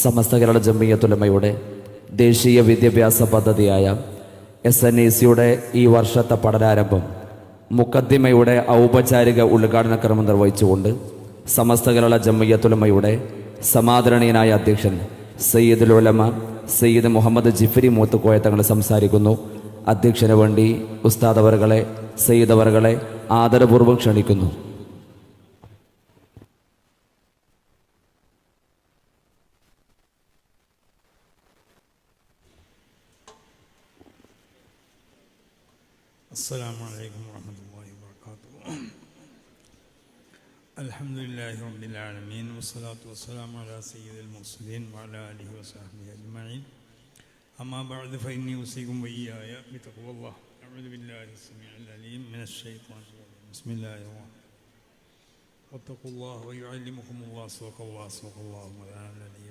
സമസ്ത കേരള ജംഇയ്യത്തുൽ ഉലമയുടെ ദേശീയ വിദ്യാഭ്യാസ പദ്ധതിയായ SNECയുടെ ഈ വർഷത്തെ പഠനാരംഭം മുഖദ്ദിമയുടെ ഔപചാരിക ഉദ്ഘാടന ക്രമം നിർവഹിച്ചുകൊണ്ട് സമസ്ത കേരള ജംഇയ്യത്തുൽ ഉലമയുടെ സമാദരണീയനായ അധ്യക്ഷൻ സയ്യിദുൽ ഉലമ സയ്യിദ് മുഹമ്മദ് ജിഫ്രി മൂത്തുക്കോയ തങ്ങൾ സംസാരിക്കുന്നു. അധ്യക്ഷന് വേണ്ടി ഉസ്താദ് അവറുകളെ, സയ്യിദ് അവറുകളെ ആദരപൂർവ്വം ക്ഷണിക്കുന്നു. السلام عليكم ورحمة الله وبركاته. الحمد لله رب العالمين والصلاة والسلام على سيد المرسلين وعلى آله وصحبه أجمعين. أما بعد فإني أوصيكم وإياي بتقوى الله. أعوذ بالله السميع العليم من الشيطان الرجيم. بسم الله الرحمن الرحيم. واتقوا الله ويعلمكم الله. صدق الله مولانا العلي